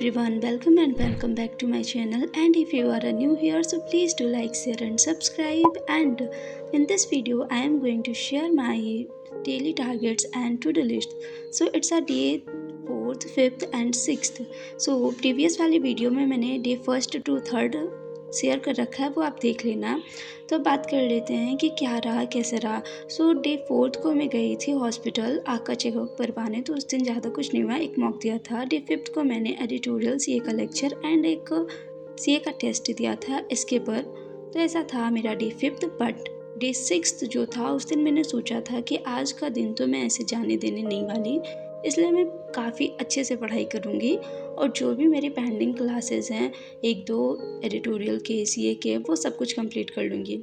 everyone, welcome and welcome back to my channel. And if you are new here, so please do like, share and subscribe. And in this video I am going to share my daily targets and to-do list. So it's a day 4th, 5th and 6th. So previous वाली video में मैंने day 1st to 3rd share कर रखा है, वो आप देख लेना। तो बात कर लेते हैं कि क्या रहा कैसे रहा। सो डे 4th को मैं गई थी हॉस्पिटल आँख का चेकअप करवाने, तो उस दिन ज़्यादा कुछ नहीं हुआ, एक मॉक दिया था। डे 5th को मैंने एडिटोरियल सीए का लेक्चर एंड एक सीए का टेस्ट दिया था इसके पर। तो ऐसा था मेरा day 5th। But day 6th जो था उस दिन मैंने सोचा था कि आज का दिन तो मैं ऐसे जाने देने नहीं वाली, इसलिए मैं काफ़ी अच्छे से पढ़ाई करूँगी और जो भी मेरी पेंडिंग क्लासेस हैं, 1-2 एडिटोरियल के सीए के, वो सब कुछ कंप्लीट कर लूँगी।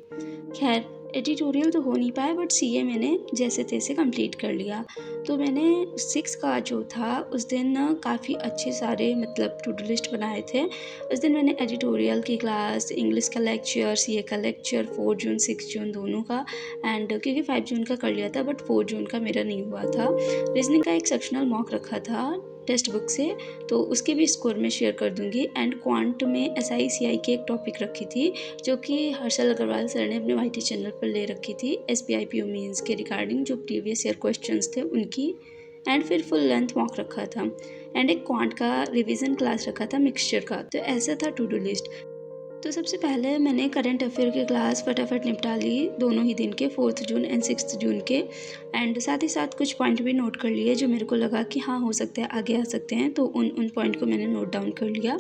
खैर एडिटोरियल तो हो नहीं पाया, बट सीए मैंने जैसे तैसे कंप्लीट कर लिया। तो मैंने 6 का जो था उस दिन काफ़ी अच्छे सारे टू डू लिस्ट बनाए थे। उस दिन मैंने एडिटोरियल की क्लास, इंग्लिश का लेक्चर, सीए का लेक्चर 4 जून 6 जून दोनों का, एंड क्योंकि 5 जून का कर लिया था बट 4 जून का मेरा नहीं हुआ था। रीजनिंग का एक सेक्शनल मॉक रखा था टेक्स्ट बुक से, तो उसके भी स्कोर में शेयर कर दूंगी। एंड क्वांट में एसआईसीआई की एक टॉपिक रखी थी जो कि हर्षल अग्रवाल सर ने अपने वाईटी चैनल पर ले रखी थी, एसपीआईपीओ मीन्स के रिगार्डिंग जो प्रीवियस ईयर क्वेश्चंस थे उनकी। एंड फिर फुल लेंथ मॉक रखा था एंड एक क्वांट का रिवीजन क्लास रखा था मिक्सचर का। तो ऐसा था टू डू लिस्ट। तो सबसे पहले मैंने करंट अफेयर की क्लास फटाफट निपटा ली, दोनों ही दिन के 4 जून एंड 6 जून के। एंड साथ ही साथ कुछ पॉइंट भी नोट कर लिए जो मेरे को लगा कि हाँ हो सकता है आगे आ सकते हैं, तो उन पॉइंट को मैंने नोट डाउन कर लिया।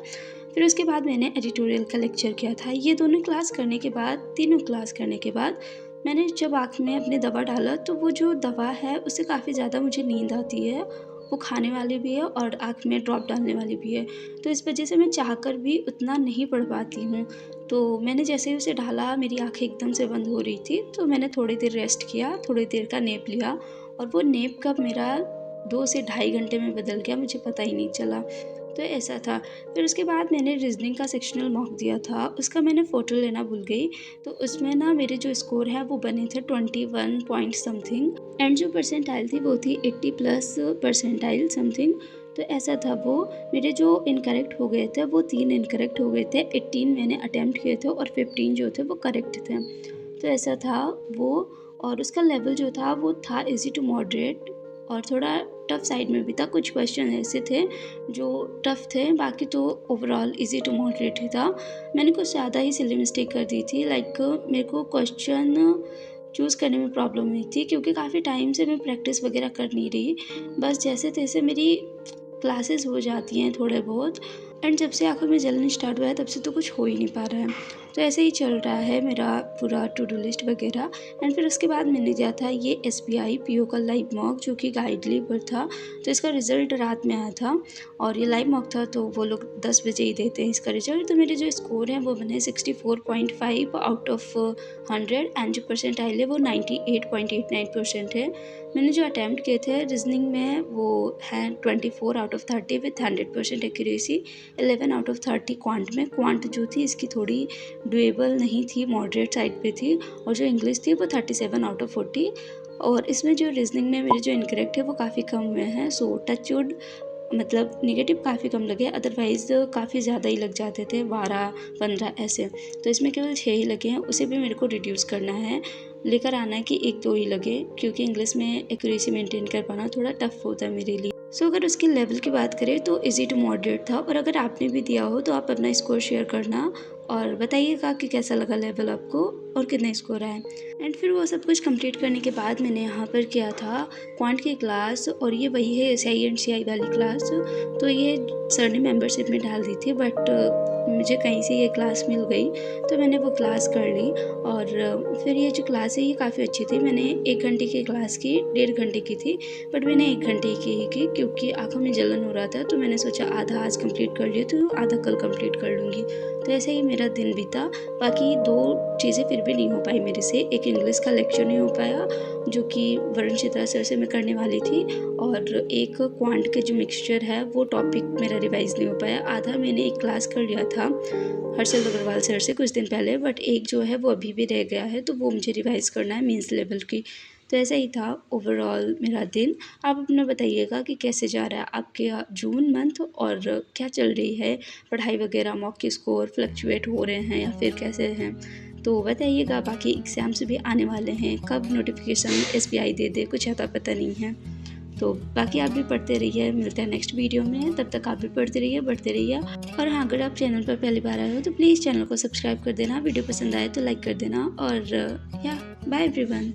फिर उसके बाद मैंने एडिटोरियल का लेक्चर किया था। ये दोनों क्लास करने के बाद, तीनों क्लास करने के बाद मैंने जब आँख में अपने दवा डाला, तो वो जो दवा है उससे काफ़ी ज़्यादा मुझे नींद आती है। वो खाने वाली भी है और आँख में ड्रॉप डालने वाली भी है, तो इस वजह से मैं चाहकर भी उतना नहीं पढ़ पाती हूँ। तो मैंने जैसे ही उसे डाला मेरी आँखें एकदम से बंद हो रही थी, तो मैंने थोड़ी देर रेस्ट किया, थोड़ी देर का नैप लिया और वो नैप कब मेरा 2 से ढाई घंटे में बदल गया मुझे पता ही नहीं चला। तो ऐसा था। फिर उसके बाद मैंने रीजनिंग का सेक्शनल मॉक दिया था, उसका मैंने फ़ोटो लेना भूल गई। तो उसमें ना मेरे जो स्कोर है वो बने थे 21 पॉइंट समथिंग, एंड जो परसेंटाइल थी वो थी 80 प्लस परसेंटाइल समथिंग। तो ऐसा था। वो मेरे जो इनकरेक्ट हो गए थे वो 3 इनकरेक्ट हो गए थे, 18 मैंने अटैम्प्ट किए थे और 15 जो थे वो करेक्ट थे। तो ऐसा था वो। और उसका लेवल जो था वो था इजी टू मॉडरेट और थोड़ा टफ साइड में भी था। कुछ क्वेश्चन ऐसे थे जो टफ थे, बाकी तो ओवरऑल इजी टू मॉडरेट ही था। मैंने कुछ ज़्यादा ही सिली मिस्टेक कर दी थी, लाइक मेरे को क्वेश्चन चूज़ करने में प्रॉब्लम हुई थी क्योंकि काफ़ी टाइम से मैं प्रैक्टिस वगैरह कर नहीं रही, बस जैसे तैसे मेरी क्लासेस हो जाती हैं थोड़े बहुत। एंड जब से आँखों में जलने स्टार्ट हुआ है तब से तो कुछ हो ही नहीं पा रहा है। तो ऐसे ही चल रहा है मेरा पूरा टू डू लिस्ट वगैरह। एंड फिर उसके बाद मैंने दिया था ये एसबीआई पीओ का लाइव मॉक जो कि गाइडली पर था। तो इसका रिज़ल्ट रात में आया था और ये लाइव मॉक था, तो वो लोग 10 बजे ही देते हैं इसका रिज़ल्ट। तो मेरे जो स्कोर हैं वो बने 64.5 आउट ऑफ 100 एंड जो परसेंटाइल है वो 98.89% है। मैंने जो अटैम्प्ट किए थे रीजनिंग में वो हैं 24 out of 30 with 100% accuracy, 11 out of 30 quant में। क्वांट जो थी इसकी थोड़ी डुएबल नहीं थी, मॉडरेट साइड पे थी। और जो इंग्लिश थी वो 37 आउट ऑफ 40। और इसमें जो रीजनिंग में मेरे जो इनकरेक्ट है वो काफ़ी कम हुए हैं। सो टच वुड नेगेटिव काफ़ी कम लगे, अदरवाइज़ काफ़ी ज़्यादा ही लग जाते थे, 12-15 ऐसे। तो इसमें केवल 6 ही लगे हैं, उसे भी मेरे को रिड्यूस करना है, लेकर आना है कि 1-2 ही लगे, क्योंकि इंग्लिश में एक्यूरेसी मेंटेन कर पाना थोड़ा टफ होता है मेरे लिए। सो अगर उसके लेवल की बात करें तो इजी टू मॉडरेट था। और अगर आपने भी दिया हो तो आप अपना स्कोर शेयर करना और बताइएगा कि कैसा लगा लेवल आपको और कितने स्कोर आए। एंड फिर वो सब कुछ कंप्लीट करने के बाद मैंने यहाँ पर किया था क्वांट की क्लास, और ये वही है एसआई एंड सीआई वाली क्लास। तो ये सर ने मेंबरशिप में डाल दी थी, बट मुझे कहीं से ये क्लास मिल गई तो मैंने वो क्लास कर ली। और फिर ये जो क्लास है ये काफ़ी अच्छी थी। मैंने 1 घंटे की क्लास की, 1.5 घंटे की थी, बट मैंने 1 घंटे की ही की क्योंकि आँखों में जलन हो रहा था। तो मैंने सोचा आधा आज कंप्लीट कर लिया तो आधा कल कंप्लीट कर लूँगी। तो ऐसे ही मेरा दिन बीता। बाकी 2 चीज़ें फिर भी नहीं हो पाई मेरे से। एक इंग्लिश का लेक्चर नहीं हो पाया जो कि वरुण चित्रा सर से मैं करने वाली थी, और एक क्वांट के जो मिक्सचर है वो टॉपिक मेरा रिवाइज़ नहीं हो पाया। आधा मैंने एक क्लास कर लिया था हर्षल अग्रवाल सर से कुछ दिन पहले, बट एक जो है वो अभी भी रह गया है, तो वो मुझे रिवाइज़ करना है मीन्स लेवल की। तो ऐसा ही था ओवरऑल मेरा दिन। आप अपना बताइएगा कि कैसे जा रहा है आपके जून मंथ और क्या चल रही है पढ़ाई वगैरह, मॉक के स्कोर फ्लक्चुएट हो रहे हैं या फिर कैसे हैं, तो बताइएगा। बाकी एग्ज़ाम्स भी आने वाले हैं, कब नोटिफिकेशन SBI दे दे कुछ अता पता नहीं है। तो बाकी आप भी पढ़ते रहिए, मिलते हैं नेक्स्ट वीडियो में। तब तक आप भी पढ़ते रहिए, बढ़ते रहिए। और हाँ, अगर आप चैनल पर पहली बार आए हो तो प्लीज़ चैनल को सब्सक्राइब कर देना, वीडियो पसंद आए तो लाइक कर देना। और या बाय एवरीवन।